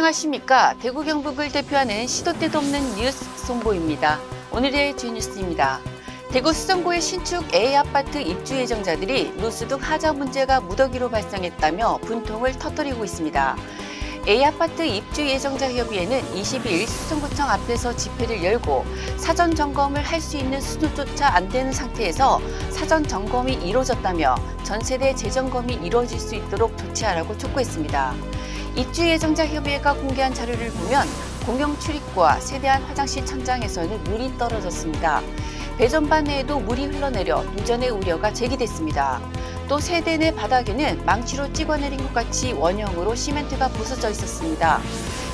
안녕하십니까. 대구 경북을 대표하는 시도 때도 없는 뉴스 송보입니다. 오늘의 주요 뉴스입니다. 대구 수성구의 신축 A아파트 입주 예정자들이 노수득 하자 문제가 무더기로 발생했다며 분통을 터뜨리고 있습니다. A아파트 입주 예정자 협의회는 22일 수성구청 앞에서 집회를 열고 사전 점검을 할 수 있는 수준조차 안 되는 상태에서 사전 점검이 이루어졌다며 전세대 재점검이 이루어질 수 있도록 조치하라고 촉구했습니다. 입주 예정자 협의회가 공개한 자료를 보면 공용 출입구와 세대안 화장실 천장에서는 물이 떨어졌습니다. 배전반 내에도 물이 흘러내려 누전의 우려가 제기됐습니다. 또 세대 내 바닥에는 망치로 찍어내린 것 같이 원형으로 시멘트가 부서져 있었습니다.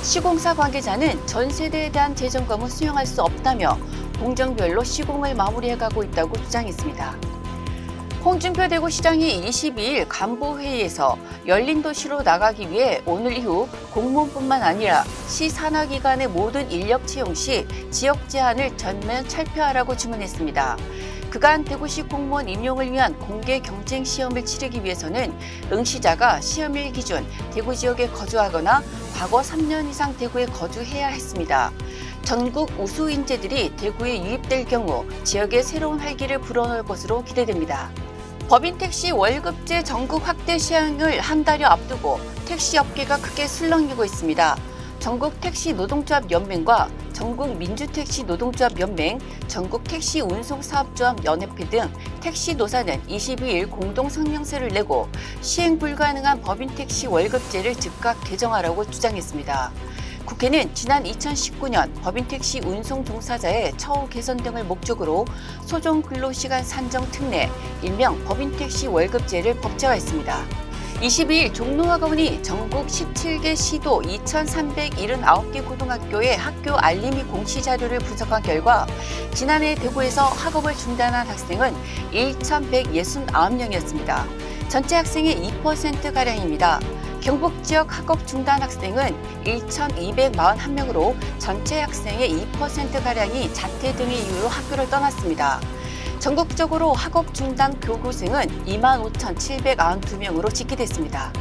시공사 관계자는 전 세대에 대한 재점검은 수용할 수 없다며 공정별로 시공을 마무리해가고 있다고 주장했습니다. 홍준표 대구시장이 22일 간부회의에서 열린 도시로 나가기 위해 오늘 이후 공무원뿐만 아니라 시 산하기관의 모든 인력 채용 시 지역 제한을 전면 철폐하라고 주문했습니다. 그간 대구시 공무원 임용을 위한 공개 경쟁 시험을 치르기 위해서는 응시자가 시험일 기준 대구 지역에 거주하거나 과거 3년 이상 대구에 거주해야 했습니다. 전국 우수 인재들이 대구에 유입될 경우 지역의 새로운 활기를 불어넣을 것으로 기대됩니다. 법인 택시 월급제 전국 확대 시행을 한 달여 앞두고 택시 업계가 크게 술렁이고 있습니다. 전국 택시 노동조합 연맹과 전국 민주택시 노동조합 연맹, 전국 택시 운송사업조합 연합회 등 택시 노사는 22일 공동 성명서를 내고 시행 불가능한 법인 택시 월급제를 즉각 개정하라고 주장했습니다. 국회는 지난 2019년 법인 택시 운송 종사자의 처우 개선 등을 목적으로 소정 근로시간 산정 특례, 일명 법인 택시 월급제를 법제화했습니다. 22일 종로학원이 전국 17개 시도 2,379개 고등학교의 학교 알림이 공시 자료를 분석한 결과 지난해 대구에서 학업을 중단한 학생은 1,169명이었습니다. 전체 학생의 2%가량입니다. 경북 지역 학업 중단 학생은 1,241명으로 전체 학생의 2%가량이 자퇴 등의 이유로 학교를 떠났습니다. 전국적으로 학업 중단 교구생은 25,792명으로 집계됐습니다.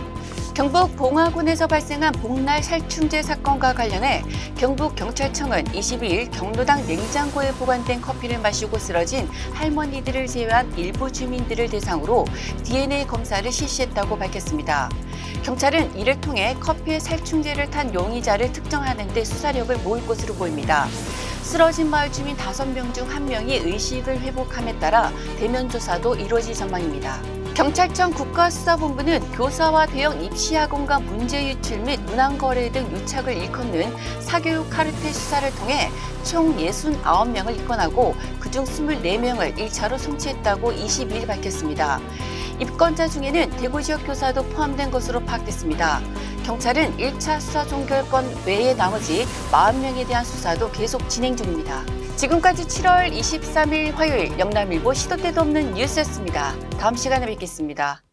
경북 봉화군에서 발생한 복날 살충제 사건과 관련해 경북경찰청은 22일 경로당 냉장고에 보관된 커피를 마시고 쓰러진 할머니들을 제외한 일부 주민들을 대상으로 DNA 검사를 실시했다고 밝혔습니다. 경찰은 이를 통해 커피에 살충제를 탄 용의자를 특정하는 데 수사력을 모을 것으로 보입니다. 쓰러진 마을 주민 5명 중 1명이 의식을 회복함에 따라 대면 조사도 이루어질 전망입니다. 경찰청 국가수사본부는 교사와 대형 입시학원과 문제 유출 및 문항거래 등 유착을 일컫는 사교육 카르텔 수사를 통해 총 69명을 입건하고 그중 24명을 1차로 송치했다고 22일 밝혔습니다. 입건자 중에는 대구 지역 교사도 포함된 것으로 파악됐습니다. 경찰은 1차 수사 종결권 외의 나머지 40명에 대한 수사도 계속 진행 중입니다. 지금까지 7월 23일 화요일 영남일보 시도 때도 없는 뉴스였습니다. 다음 시간에 뵙겠습니다.